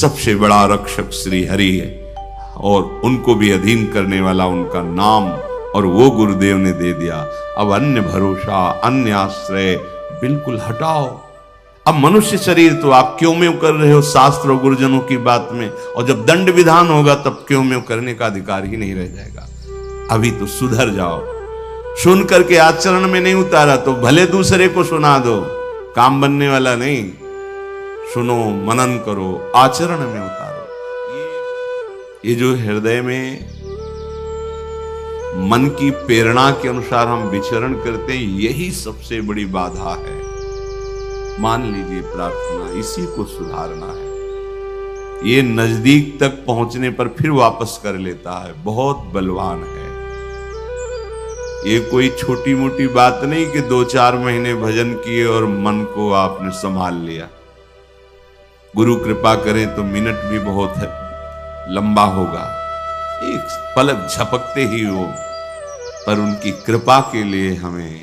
सबसे बड़ा रक्षक श्री हरि है और उनको भी अधीन करने वाला उनका नाम, और वो गुरुदेव ने दे दिया। अब अन्य भरोसा, अन्य आश्रय बिल्कुल हटाओ। अब मनुष्य शरीर तो आप क्यों में कर रहे हो शास्त्र और गुरुजनों की बात में, और जब दंड विधान होगा तब क्यों में करने का अधिकार ही नहीं रह जाएगा। अभी तो सुधर जाओ। सुन करके आचरण में नहीं उतारा तो भले दूसरे को सुना दो, काम बनने वाला नहीं। सुनो, मनन करो, आचरण में उतारो। ये जो हृदय में मन की प्रेरणा के अनुसार हम विचरण करते हैं, यही सबसे बड़ी बाधा है। मान लीजिए प्रार्थना, इसी को सुधारना है। ये नजदीक तक पहुंचने पर फिर वापस कर लेता है, बहुत बलवान है। ये कोई छोटी मोटी बात नहीं कि 2-4 महीने भजन किए और मन को आपने संभाल लिया। गुरु कृपा करें तो मिनट भी बहुत है, लंबा होगा, एक पलक झपकते ही हो, पर उनकी कृपा के लिए हमें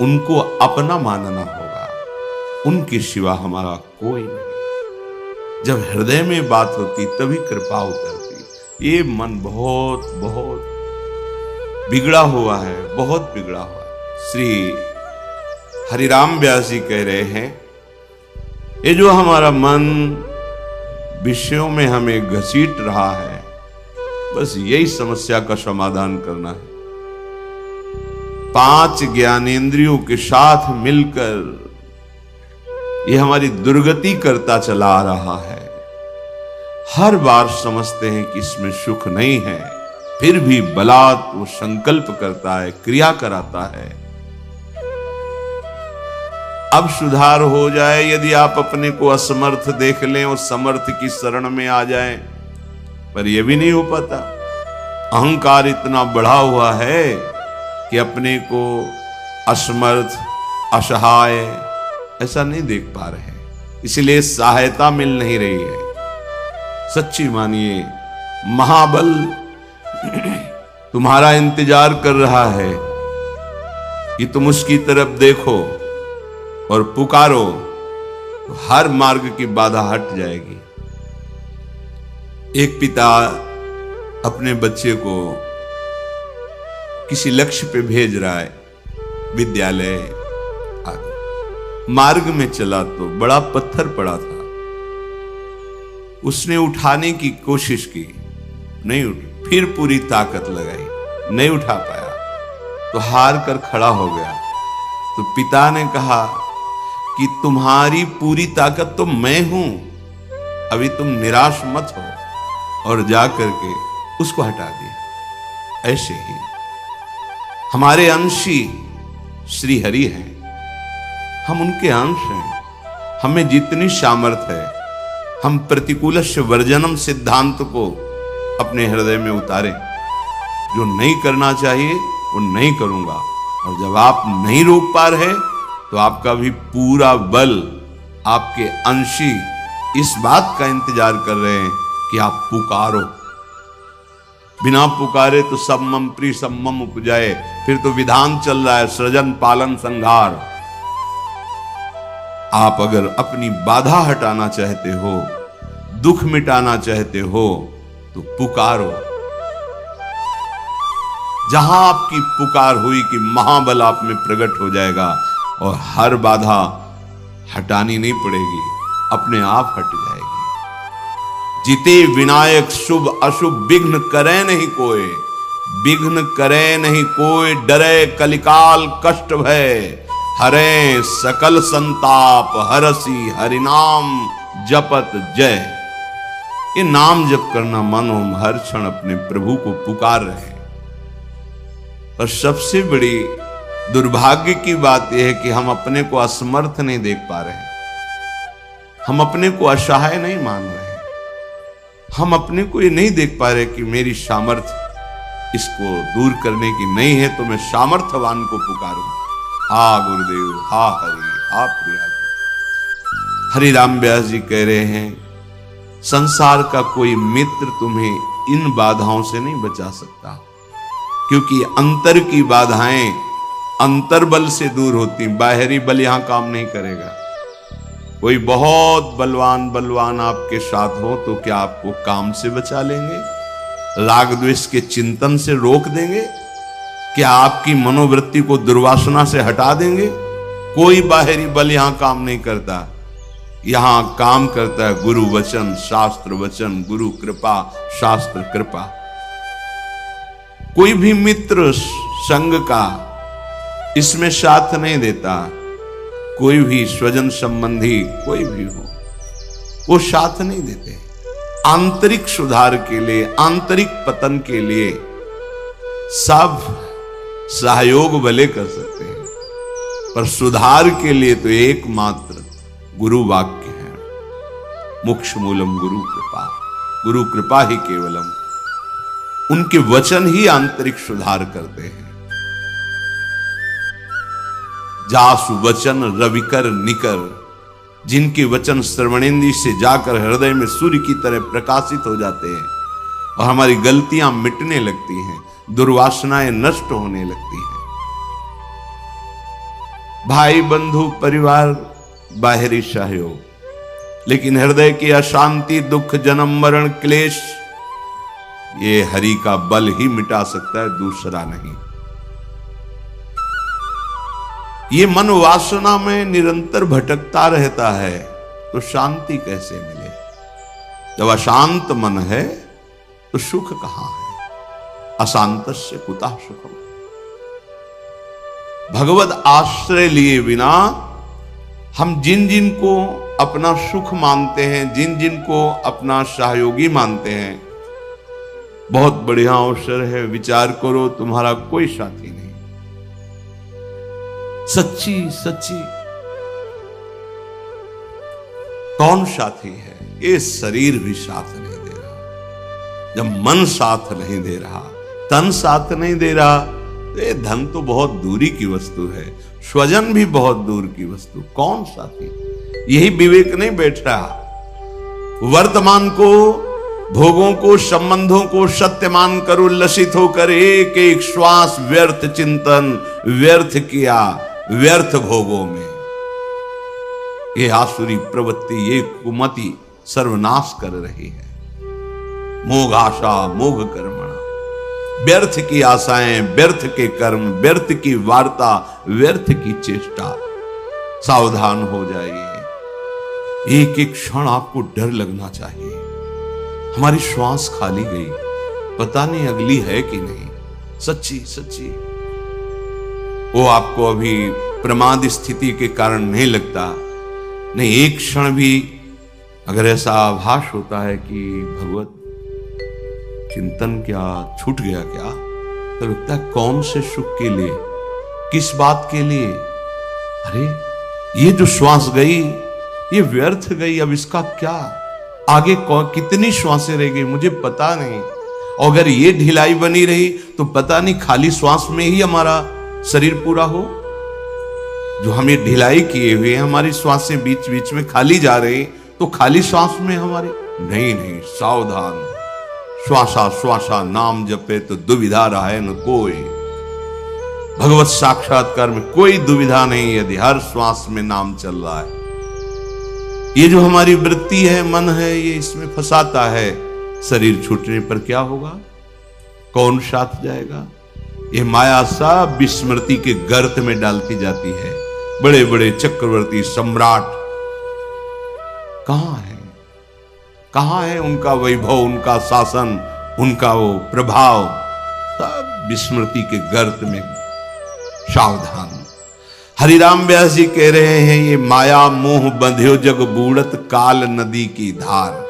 उनको अपना मानना होगा। उनके सिवा हमारा कोई नहीं। जब हृदय में बात होती तभी कृपा उतरती। ये मन बहुत बहुत बिगड़ा हुआ है, बहुत बिगड़ा हुआ है। श्री हरिराम व्यास जी कह रहे हैं, ये जो हमारा मन विषयों में हमें घसीट रहा है, बस यही समस्या का समाधान करना है। 5 ज्ञानेंद्रियों के साथ मिलकर ये हमारी दुर्गति करता चला आ रहा है। हर बार समझते हैं कि इसमें सुख नहीं है, फिर भी बलात् वो संकल्प करता है, क्रिया कराता है। अब सुधार हो जाए यदि आप अपने को असमर्थ देख लें और समर्थ की शरण में आ जाएं, पर यह भी नहीं हो पाता। अहंकार इतना बढ़ा हुआ है कि अपने को असमर्थ, असहाय ऐसा नहीं देख पा रहे हैं, इसलिए सहायता मिल नहीं रही है। सच्ची मानिए, महाबल तुम्हारा इंतजार कर रहा है कि तुम उसकी तरफ देखो और पुकारो, तो हर मार्ग की बाधा हट जाएगी। एक पिता अपने बच्चे को किसी लक्ष्य पे भेज रहा है, विद्यालय आदि। मार्ग में चला तो बड़ा पत्थर पड़ा था। उसने उठाने की कोशिश की, नहीं उठी। फिर पूरी ताकत लगाई, नहीं उठा पाया, तो हार कर खड़ा हो गया। तो पिता ने कहा कि तुम्हारी पूरी ताकत तो मैं हूं, अभी तुम निराश मत हो, और जाकर के उसको हटा दिया। ऐसे ही हमारे अंशी श्री हरि हैं, हम उनके अंश हैं। हमें जितनी सामर्थ्य है, हम प्रतिकूलस्य वर्जनम सिद्धांत को अपने हृदय में उतारें। जो नहीं करना चाहिए वो नहीं करूंगा, और जब आप नहीं रोक पा रहे तो आपका भी पूरा बल, आपके अंशी इस बात का इंतजार कर रहे हैं कि आप पुकारो। बिना पुकारे तो सम्मम प्री सम्मम उपजाए, फिर तो विधान चल रहा है, सृजन पालन संहार। आप अगर अपनी बाधा हटाना चाहते हो, दुख मिटाना चाहते हो, तो पुकारो। जहां आपकी पुकार हुई कि महाबल आप में प्रकट हो जाएगा और हर बाधा हटानी नहीं पड़ेगी, अपने आप हट जाएगी। जिते विनायक शुभ अशुभ विघ्न करे नहीं कोई, विघ्न करे नहीं कोई, डरे कलिकाल कष्ट भय, हरे सकल संताप, हरसी हरिनाम जपत जय। ये नाम जप करना मानो हम हर क्षण अपने प्रभु को पुकार रहे हैं। और सबसे बड़ी दुर्भाग्य की बात यह है कि हम अपने को असमर्थ नहीं देख पा रहे हैं, हम अपने को असहाय नहीं मान रहे हैं, हम अपने को ये नहीं देख पा रहे कि मेरी सामर्थ्य इसको दूर करने की नहीं है, तो मैं सामर्थ्यवान को पुकारूं। हा गुरुदेव, हा हरि, हा प्रिया। हरिराम व्यास जी कह रहे हैं, संसार का कोई मित्र तुम्हें इन बाधाओं से नहीं बचा सकता, क्योंकि अंतर की बाधाएं अंतर्बल से दूर होती, बाहरी बल यहां काम नहीं करेगा। कोई बहुत बलवान आपके साथ हो तो क्या आपको काम से बचा लेंगे? राग द्वेष के चिंतन से रोक देंगे? क्या आपकी मनोवृत्ति को दुर्वासना से हटा देंगे? कोई बाहरी बल यहां काम नहीं करता। यहां काम करता है गुरु वचन, शास्त्र वचन, गुरु कृपा, शास्त्र कृपा। कोई भी मित्र संग का इसमें साथ नहीं देता। कोई भी स्वजन संबंधी कोई भी हो, वो साथ नहीं देते। आंतरिक सुधार के लिए, आंतरिक पतन के लिए सब सहयोग भले कर सकते हैं, पर सुधार के लिए तो एकमात्र गुरु वाक्य है। मोक्ष मूलम गुरु कृपा, गुरु कृपा ही केवलम। उनके वचन ही आंतरिक सुधार करते हैं। जासु वचन रविकर निकर, जिनके वचन श्रवणेंद्रिय से जाकर हृदय में सूर्य की तरह प्रकाशित हो जाते हैं और हमारी गलतियां मिटने लगती हैं, दुर्वासनाएं नष्ट होने लगती हैं। भाई बंधु परिवार बाहरी सहयोग, लेकिन हृदय की अशांति, दुख, जन्म मरण, क्लेश, ये हरि का बल ही मिटा सकता है, दूसरा नहीं। ये मन वासना में निरंतर भटकता रहता है तो शांति कैसे मिले? जब अशांत मन है तो सुख कहां है? अशांतस्य कुतः सुखम। भगवत आश्रय लिए बिना हम जिन जिन को अपना सुख मानते हैं, जिन जिन को अपना सहयोगी मानते हैं, बहुत बढ़िया अवसर है, विचार करो, तुम्हारा कोई साथी नहीं। सच्ची सच्ची कौन साथी है? ये शरीर भी साथ नहीं दे रहा। जब मन साथ नहीं दे रहा, तन साथ नहीं दे रहा, तो ये धन तो बहुत दूरी की वस्तु है, स्वजन भी बहुत दूर की वस्तु। कौन साथी? यही विवेक नहीं बैठ रहा। वर्तमान को, भोगों को, संबंधों को सत्य मानकर उल्लसित होकर एक एक श्वास व्यर्थ चिंतन, व्यर्थ किया, व्यर्थ भोगों में ये आसुरी प्रवृत्ति, ये कुमति सर्वनाश कर रही है। मोघ आशा मोघ कर्मणा, व्यर्थ की आशाएं, व्यर्थ के कर्म, व्यर्थ की वार्ता, व्यर्थ की चेष्टा। सावधान हो जाइए। एक एक क्षण आपको डर लगना चाहिए। हमारी श्वास खाली गई, पता नहीं अगली है कि नहीं। सच्ची सच्ची वो आपको अभी प्रमाद स्थिति के कारण नहीं लगता। नहीं, एक क्षण भी अगर ऐसा आभास होता है कि भगवत चिंतन क्या छूट गया क्या, तो लगता है कौन से सुख के लिए, किस बात के लिए? अरे ये जो श्वास गई ये व्यर्थ गई, अब इसका क्या? आगे कितनी श्वासें रह गई मुझे पता नहीं। और अगर ये ढिलाई बनी रही तो पता नहीं खाली श्वास में ही हमारा शरीर पूरा हो। जो हमें ढिलाई किए हुए हमारी श्वासें बीच बीच में खाली जा रही, तो खाली श्वास में हमारी नहीं नहीं, सावधान। श्वासा श्वासा नाम जपे तो दुविधा रहे न कोई। भगवत साक्षात्कार में कोई दुविधा नहीं यदि हर श्वास में नाम चल रहा है। ये जो हमारी वृत्ति है, मन है, ये इसमें फंसाता है। शरीर छूटने पर क्या होगा? कौन साथ जाएगा? ये माया सब विस्मृति के गर्त में डालती जाती है। बड़े बड़े चक्रवर्ती सम्राट कहां है? कहां है उनका वैभव, उनका शासन, उनका वो प्रभाव? सब विस्मृति के गर्त में। सावधान। हरिराम व्यास जी कह रहे हैं, ये माया मोह बंध्यो जग बूढ़त काल नदी की धार।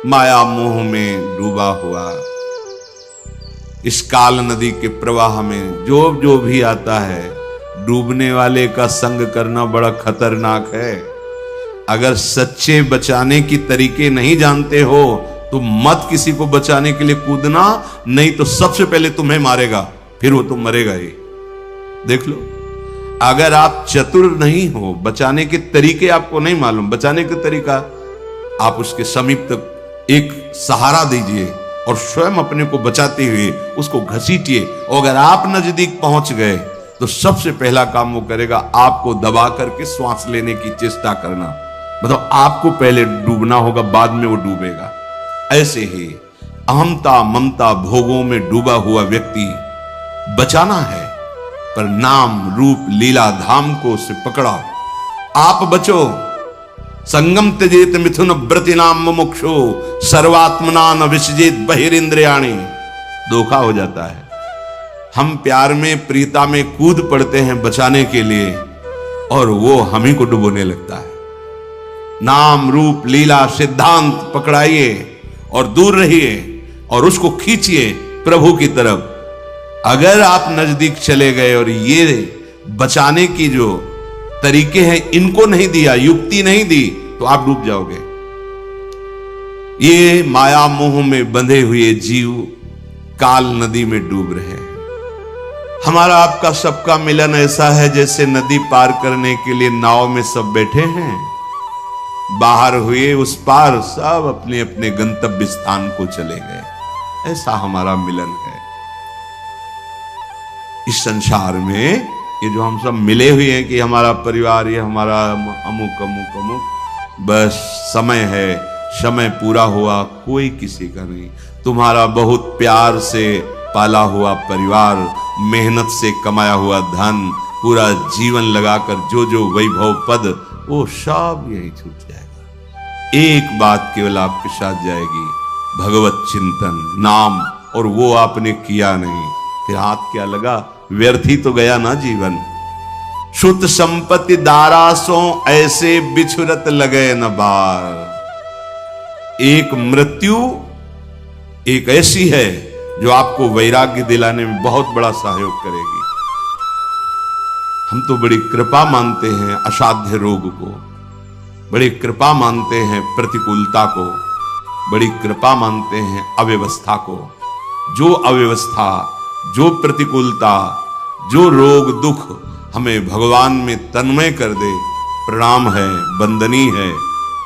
माया मोह में डूबा हुआ इस काल नदी के प्रवाह में जो जो भी आता है, डूबने वाले का संग करना बड़ा खतरनाक है। अगर सच्चे बचाने की तरीके नहीं जानते हो तो मत किसी को बचाने के लिए कूदना, नहीं तो सबसे पहले तुम्हें मारेगा, फिर वो तुम मरेगा ही। देख लो, अगर आप चतुर नहीं हो, बचाने के तरीके आपको नहीं मालूम, बचाने का तरीका, आप उसके समीप तक एक सहारा दीजिए और स्वयं अपने को बचाते हुए उसको घसीटिए। और अगर आप नजदीक पहुंच गए तो सबसे पहला काम वो करेगा, आपको दबा करके श्वास लेने की चेष्टा करना। मतलब आपको पहले डूबना होगा, बाद में वो डूबेगा। ऐसे ही अहमता ममता भोगों में डूबा हुआ व्यक्ति बचाना है, पर नाम रूप लीला धाम को उसे पकड़ा। आप बचो। संगम त्यजेत मिथुन व्रति नाम मुमुक्षु सर्वात्मना न विसजेत बहिरिंद्रियाणि। धोखा हो जाता है। हम प्यार में प्रीता में कूद पड़ते हैं बचाने के लिए, और वो हम ही को डुबोने लगता है। नाम रूप लीला सिद्धांत पकड़ाइए और दूर रहिए और उसको खींचिए प्रभु की तरफ। अगर आप नजदीक चले गए और ये बचाने की जो तरीके हैं इनको नहीं दिया, युक्ति नहीं दी, तो आप डूब जाओगे। ये माया मोह में बंधे हुए जीव काल नदी में डूब रहे हैं। हमारा आपका सबका मिलन ऐसा है जैसे नदी पार करने के लिए नाव में सब बैठे हैं, बाहर हुए उस पार सब अपने अपने गंतव्य स्थान को चले गए। ऐसा हमारा मिलन है। इस संसार में ये जो हम सब मिले हुए हैं कि हमारा परिवार, ये हमारा अमुक अमुक अमुक, बस समय है, समय पूरा हुआ, कोई किसी का नहीं। तुम्हारा बहुत प्यार से पाला हुआ परिवार, मेहनत से कमाया हुआ धन, पूरा जीवन लगाकर जो वैभव पद, वो सब यही छूट जाएगा। एक बात केवल आपके साथ जाएगी, भगवत चिंतन नाम, और वो आपने किया नहीं, फिर हाथ क्या लगा, व्यर्थ ही तो गया ना जीवन। शुद्ध संपत्ति दारासों ऐसे बिछुरत लगे न बार। एक मृत्यु एक ऐसी है जो आपको वैराग्य दिलाने में बहुत बड़ा सहयोग करेगी। हम तो बड़ी कृपा मानते हैं असाध्य रोग को, बड़ी कृपा मानते हैं प्रतिकूलता को, बड़ी कृपा मानते हैं अव्यवस्था को। जो अव्यवस्था, जो प्रतिकूलता, जो रोग दुख हमें भगवान में तन्मय कर दे, प्रणाम है, वंदनीय है।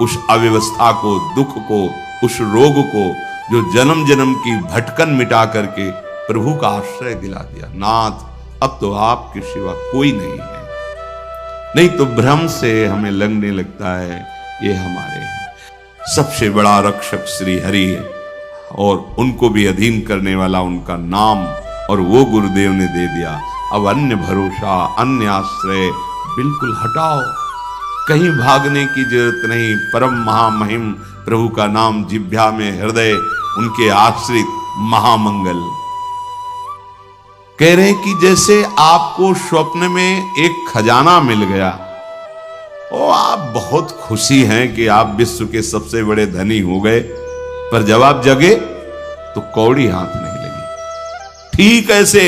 उस अव्यवस्था को, दुख को, उस रोग को, जो जन्म जन्म की भटकन मिटा करके प्रभु का आश्रय दिला दिया। नाथ, अब तो आपके सिवा कोई नहीं है। नहीं तो भ्रम से हमें लगने लगता है ये हमारे हैं। सबसे बड़ा रक्षक श्री हरि है, और उनको भी अधीन करने वाला उनका नाम, और वो गुरुदेव ने दे दिया। अब अन्य भरोसा, अन्य आश्रय बिल्कुल हटाओ। कहीं भागने की जरूरत नहीं। परम महामहिम प्रभु का नाम जिह्वा में, हृदय उनके आश्रित, महामंगल। कह रहे कि जैसे आपको स्वप्न में एक खजाना मिल गया, ओ आप बहुत खुशी हैं कि आप विश्व के सबसे बड़े धनी हो गए, पर जब आप जगे तो कौड़ी हाथ नहीं लगी। ठीक ऐसे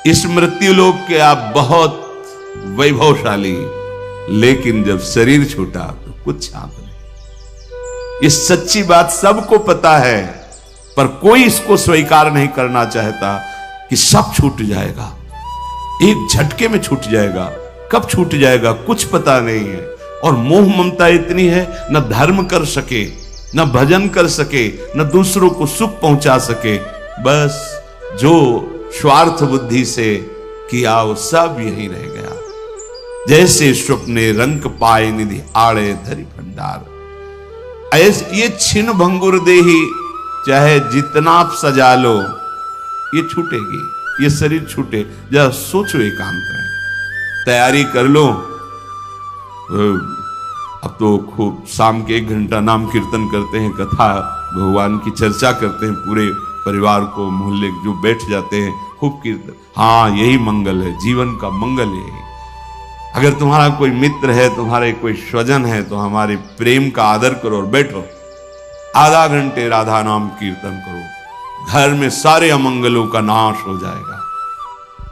इस मृत्यु लोक के आप बहुत वैभवशाली, लेकिन जब शरीर छूटा तो कुछ हाथ नहीं। ये सच्ची बात सबको पता है, पर कोई इसको स्वीकार नहीं करना चाहता कि सब छूट जाएगा, एक झटके में छूट जाएगा। कब छूट जाएगा कुछ पता नहीं है। और मोह ममता इतनी है, न धर्म कर सके, न भजन कर सके, न दूसरों को सुख पहुंचा सके। बस जो स्वार्थ बुद्धि से किया वो सब यही रह गया। जैसे स्वप्ने रंक पाए निधि आड़े धरि भंडार, ऐसे ये छिन भंगुर देही, चाहे जितना आप सजा लो ये छूटेगी, ये शरीर छूटे। जरा सोचो, एकांत में तैयारी कर लो। अब तो खूब शाम के 1 घंटा नाम कीर्तन करते हैं, कथा भगवान की चर्चा करते हैं, पूरे परिवार को मोहल्ले जो बैठ जाते हैं, खूब कीर्तन। हाँ, यही मंगल है, जीवन का मंगल यही। अगर तुम्हारा कोई मित्र है, तुम्हारे कोई स्वजन है, तो हमारे प्रेम का आदर करो और बैठो, आधा घंटे राधा नाम कीर्तन करो। घर में सारे अमंगलों का नाश हो जाएगा।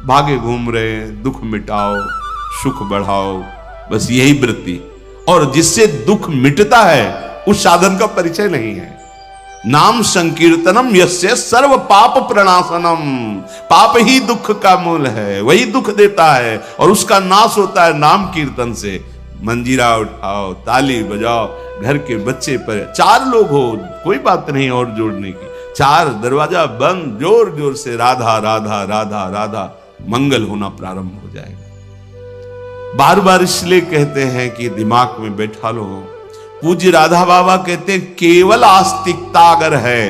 भागे घूम रहे, दुख मिटाओ, सुख बढ़ाओ, बस यही वृत्ति। और जिससे दुख मिटता है उस साधन का परिचय नहीं है। नाम संकीर्तनम यस्य सर्व पाप प्रणाशनम। पाप ही दुख का मूल है, वही दुख देता है, और उसका नाश होता है नाम कीर्तन से। मंजीरा उठाओ, ताली बजाओ, घर के बच्चे पर 4 लोग हो, कोई बात नहीं और जोड़ने की, 4 दरवाजा बंद, जोर जोर से राधा राधा राधा राधा, मंगल होना प्रारंभ हो जाएगा। बार बार इसलिए कहते हैं कि दिमाग में बैठा लो। पूज्य राधा बाबा कहते हैं केवल आस्तिकता अगर है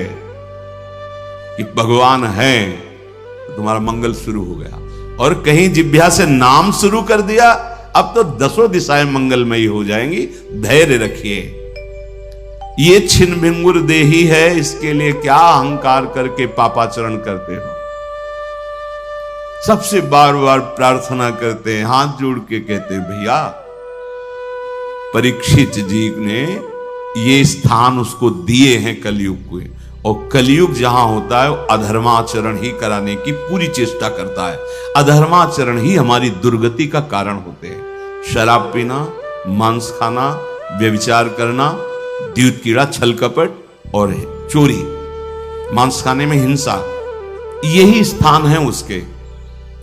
कि भगवान है तो तुम्हारा मंगल शुरू हो गया। और कहीं जिभ्या से नाम शुरू कर दिया, अब तो 10 दिशाएं मंगलमयी हो जाएंगी। धैर्य रखिए। ये छिन्न भिंगुर देही है, इसके लिए क्या अहंकार करके पापाचरण करते हो। सबसे बार बार प्रार्थना करते हैं, हाथ जोड़ के कहते हैं, भैया परीक्षित जी ने ये स्थान उसको दिए हैं कलयुग को, और कलयुग जहां होता है वो अधर्माचरण ही कराने की पूरी चेष्टा करता है। अधर्माचरण ही हमारी दुर्गति का कारण होते हैं। शराब पीना, मांस खाना, व्यभिचार करना, द्यूत कीड़ा, छल कपट और चोरी, मांस खाने में हिंसा, यही स्थान है उसके।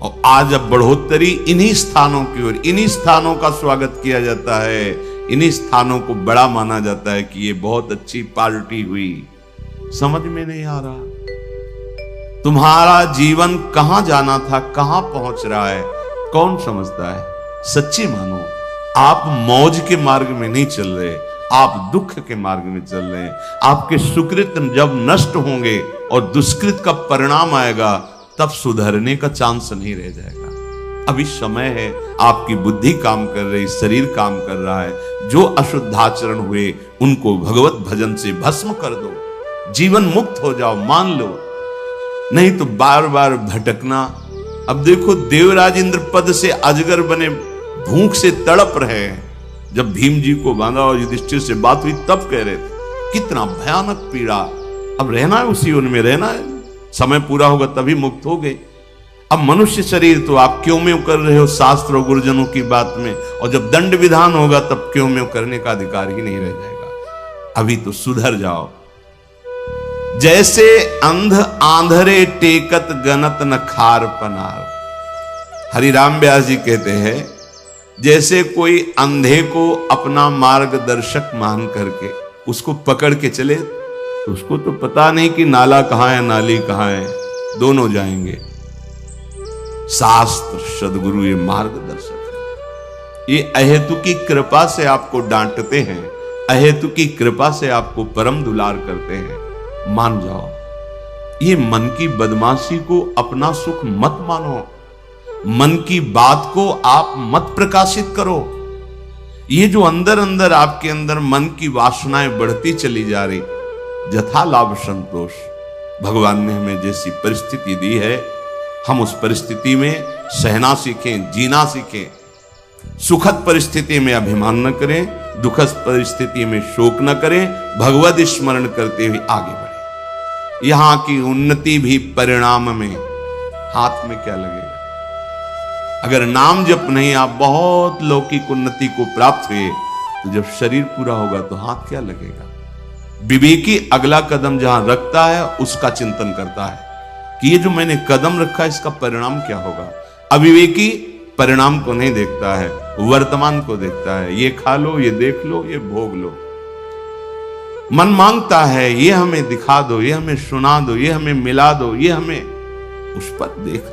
और आज अब बढ़ोतरी इन्हीं स्थानों की ओर, इन्हीं स्थानों का स्वागत किया जाता है, इन्हीं स्थानों को बड़ा माना जाता है कि ये बहुत अच्छी पार्टी हुई। समझ में नहीं आ रहा तुम्हारा जीवन कहां जाना था, कहां पहुंच रहा है, कौन समझता है। सच्ची मानो, आप मौज के मार्ग में नहीं चल रहे, आप दुख के मार्ग में चल रहे हैं। आपके सुकृत जब नष्ट होंगे और दुष्कृत का परिणाम आएगा, तब सुधरने का चांस नहीं रह जाएगा। अभी समय है, आपकी बुद्धि काम कर रही, शरीर काम कर रहा है। जो अशुद्धाचरण हुए उनको भगवत भजन से भस्म कर दो, जीवन मुक्त हो जाओ, मान लो। नहीं तो बार बार भटकना। अब देखो, देवराज इंद्र पद से अजगर बने भूख से तड़प रहे हैं। जब भीम जी को बांधा और युधिष्ठिर से बात हुई तब कह रहे थे कितना भयानक पीड़ा। अब रहना है उसी उनमें रहना है, समय पूरा होगा तभी मुक्त हो गए। अब मनुष्य शरीर तो आप क्यों में कर रहे हो शास्त्र और गुरुजनों की बात में, और जब दंड विधान होगा तब क्यों में करने का अधिकार ही नहीं रह जाएगा। अभी तो सुधर जाओ। जैसे अंध आंधरे टेकत गनत न खार पनार। हरिराम व्यास जी कहते हैं, जैसे कोई अंधे को अपना मार्गदर्शक मान करके उसको पकड़ के चले, तो उसको तो पता नहीं कि नाला कहां है, नाली कहां है, दोनों जाएंगे। शास्त्र सदगुरु ये मार्गदर्शक है। ये अहेतु की कृपा से आपको डांटते हैं, अहेतु की कृपा से आपको परम दुलार करते हैं। मान जाओ। ये मन की बदमाशी को अपना सुख मत मानो, मन की बात को आप मत प्रकाशित करो। ये जो अंदर अंदर आपके अंदर मन की वासनाएं बढ़ती चली जा रही, यथा लाभ संतोष। भगवान ने हमें जैसी परिस्थिति दी है, हम उस परिस्थिति में सहना सीखें, जीना सीखें। सुखद परिस्थिति में अभिमान न करें, दुखद परिस्थिति में शोक न करें, भगवत स्मरण करते हुए आगे बढ़ें। यहां की उन्नति भी परिणाम में, हाथ में क्या लगेगा। अगर नाम जप नहीं, आप बहुत लौकिक उन्नति को प्राप्त हुए, तो जब शरीर पूरा होगा तो हाथ क्या लगेगा। विवेकी अगला कदम जहां रखता है उसका चिंतन करता है कि ये जो मैंने कदम रखा इसका परिणाम क्या होगा। अविवेकी परिणाम को नहीं देखता है, वर्तमान को देखता है। ये खा लो, ये देख लो, ये भोग लो। मन मांगता है ये हमें दिखा दो, ये हमें सुना दो, ये हमें मिला दो, ये हमें, उस पर देख।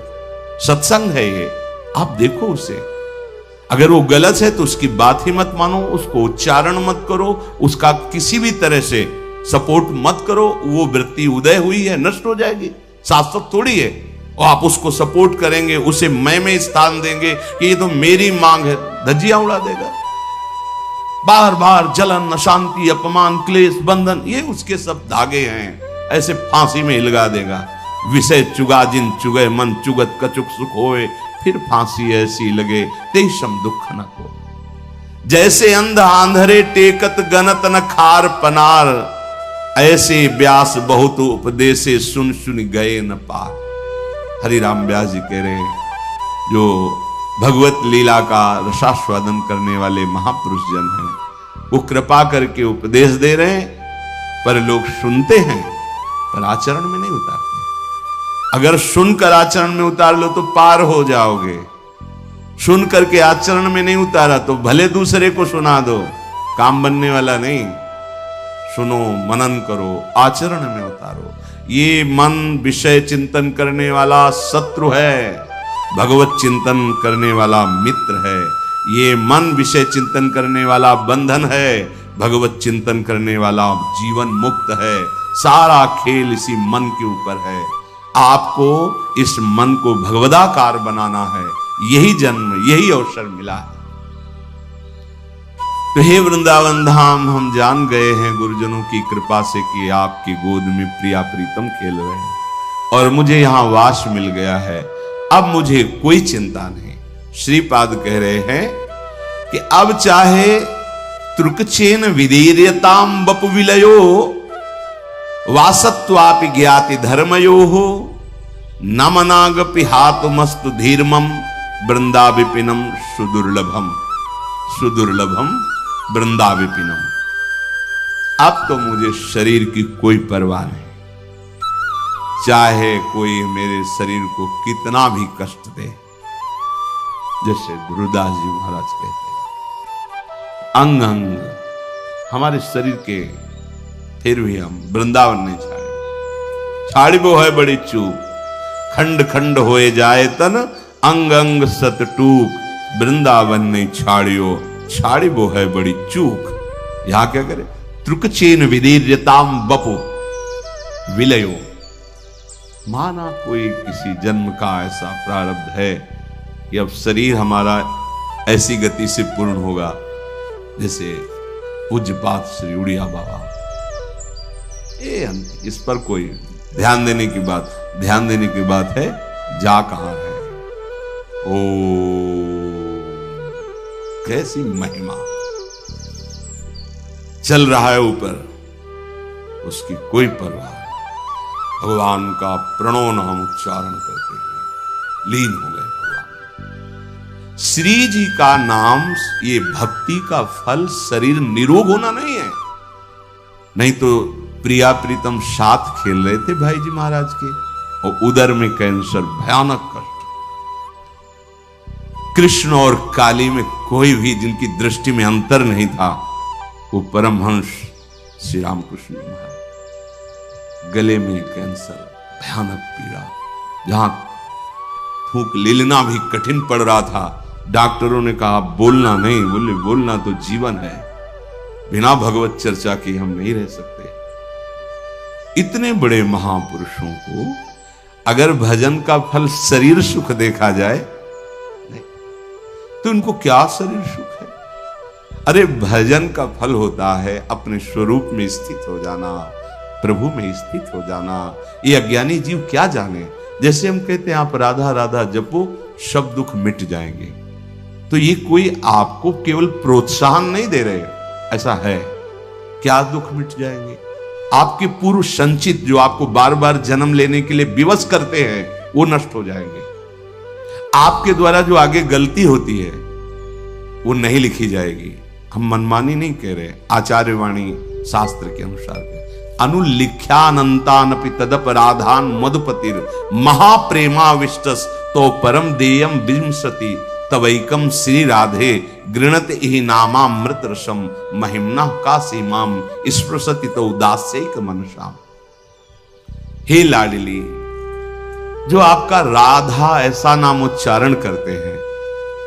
सत्संग है ये, आप देखो उसे। अगर वो गलत है तो उसकी बात ही मत मानो, उसको उच्चारण मत करो, उसका किसी भी तरह से सपोर्ट मत करो। वो वृत्ति उदय हुई है, नष्ट हो जाएगी, शाश्वत थोड़ी है। और आप उसको सपोर्ट करेंगे, उसे मैं में स्थान देंगे कि ये तो मेरी मांग है, धज्जियां उड़ा देगा। बार बार जलन, अशांति, अपमान, क्लेश, बंधन, ये उसके सब धागे हैं, ऐसे फांसी में हिलगा देगा। विषय चुगा जिन चुगे मन चुगत कचुक सुख होए, फिर फांसी ऐसी लगे तेषम दुख न को। जैसे अंध आंधरे टेकत गनत न खार पनार, ऐसे व्यास बहुत उपदेशे सुन सुन गए न पार। हरिराम व्यास जी कह रहे हैं, जो भगवत लीला का रसास्वादन करने वाले महापुरुष जन हैं, वो कृपा करके उपदेश दे रहे हैं, पर लोग सुनते हैं पर आचरण में नहीं उतारते। अगर सुनकर आचरण में उतार लो तो पार हो जाओगे। सुन करके आचरण में नहीं उतारा तो भले दूसरे को सुना दो, काम बनने वाला नहीं। सुनो, मनन करो, आचरण में उतारो। ये मन विषय चिंतन करने वाला शत्रु है। भगवत चिंतन करने वाला मित्र है, ये मन विषय चिंतन करने वाला बंधन है, भगवत चिंतन करने वाला जीवन मुक्त है। सारा खेल इसी मन के ऊपर है। आपको इस मन को भगवदाकार बनाना है, यही जन्म, यही अवसर मिला है। तो हे वृंदावन धाम, हम जान गए हैं गुरुजनों की कृपा से कि आपकी गोद में प्रिया प्रीतम खेल रहे हैं और मुझे यहां वास मिल गया है। अब मुझे कोई चिंता नहीं। श्रीपाद कह रहे हैं कि अब चाहे त्रुकचेन विदीर्यताम बपु विलयो वासत्वापि ज्ञाति धर्मयो हो नमनागपि हातुमस्तु धीर्मम वृंदा विपिनम सुदुर्लभम सुदुर्लभम वृंदा विपिनम। अब तो मुझे शरीर की कोई परवाह नहीं, चाहे कोई मेरे शरीर को कितना भी कष्ट दे। जैसे गुरुदास जी महाराज कहते हैं, अंग अंग हमारे शरीर के फिर भी हम वृंदावन नहीं छाड़े। छाड़ी वो है बड़ी चूक, खंड खंड होए जाए तन अंग अंग सत टूक, वृंदावन नहीं छाड़ियो, छाड़ी वो है बड़ी चूक। यहां क्या करे, त्रुकचेन विदीर्यताम बपु विलयो। माना कोई किसी जन्म का ऐसा प्रारब्ध है कि अब शरीर हमारा ऐसी गति से पूर्ण होगा, जैसे पूज्यपाद श्री उड़िया बाबा। इस पर कोई ध्यान देने की बात है, जा कहां है। ओ कैसी महिमा चल रहा है ऊपर, उसकी कोई परवाह नहीं। भगवान का प्रणव नाम उच्चारण करते हुए लीन हो गए भगवान। श्री जी का नाम, ये भक्ति का फल शरीर निरोग होना नहीं है। नहीं तो प्रिया प्रीतम साथ खेल रहे थे भाई जी महाराज के, और उदर में कैंसर, भयानक कष्ट। कृष्ण और काली में कोई भी जिनकी दृष्टि में अंतर नहीं था, वो परमहंस श्री रामकृष्ण महाराज। गले में कैंसर, भयानक पीड़ा, जहां फूंक लेना भी कठिन पड़ रहा था। डॉक्टरों ने कहा बोलना नहीं, बोले बोलना तो जीवन है, बिना भगवत चर्चा के हम नहीं रह सकते। इतने बड़े महापुरुषों को अगर भजन का फल शरीर सुख देखा जाए, नहीं तो उनको क्या शरीर सुख है। अरे भजन का फल होता है अपने स्वरूप में स्थित हो जाना, प्रभु में स्थित हो जाना। ये अज्ञानी जीव क्या जाने। जैसे हम कहते हैं आप राधा राधा जपो, सब दुख मिट जाएंगे, तो ये कोई आपको केवल प्रोत्साहन नहीं दे रहे, ऐसा है। क्या दुख मिट जाएंगे? आपके पूर्व संचित जो आपको बार बार जन्म लेने के लिए विवश करते हैं, वो नष्ट हो जाएंगे। आपके द्वारा जो आगे गलती होती है वो नहीं लिखी जाएगी। हम मनमानी नहीं कह रहे, आचार्य वाणी शास्त्र के अनुसार अनुलिख्यानंतानपि तदपराधान मधुपतिर महाप्रेमाविष्टस तो परम देयम विंशति तवैकम श्री राधे गृणत ही नामामृत रसम महिमना का सीमाम स्पृशति तो उदास्यक मनसाम। हे लाडली, जो आपका राधा ऐसा नाम उच्चारण करते हैं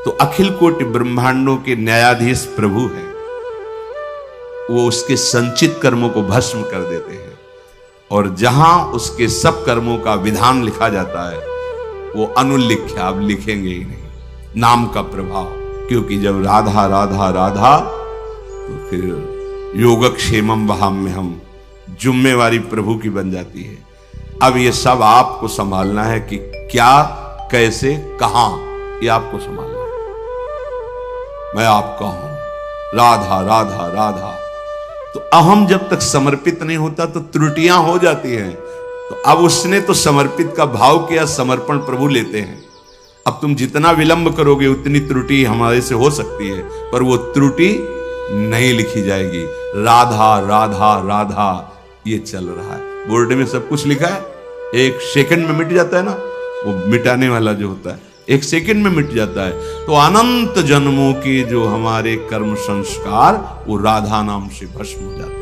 तो अखिल कोटि ब्रह्मांडों के न्यायाधीश प्रभु हैं। वो उसके संचित कर्मों को भस्म कर देते हैं, और जहां उसके सब कर्मों का विधान लिखा जाता है वो अनुलिख्या, अब लिखेंगे ही नहीं। नाम का प्रभाव, क्योंकि जब राधा राधा राधा तो फिर योगक्षेमम वहाम्य हम, जुम्मेवारी प्रभु की बन जाती है। अब ये सब आपको संभालना है कि क्या, कैसे, कहां, ये आपको संभालना है। मैं आपका हूं, राधा राधा राधा। तो अहम जब तक समर्पित नहीं होता तो त्रुटियां हो जाती हैं। तो अब उसने तो समर्पित का भाव किया, समर्पण प्रभु लेते हैं। अब तुम जितना विलंब करोगे उतनी त्रुटि हमारे से हो सकती है, पर वो त्रुटि नहीं लिखी जाएगी। राधा राधा राधा ये चल रहा है। बोर्ड में सब कुछ लिखा है, एक सेकंड में मिट जाता है ना, वो मिटाने वाला जो होता है एक सेकंड में मिट जाता है। तो अनंत जन्मों के जो हमारे कर्म संस्कार वो राधा नाम से भस्म हो जाते हैं।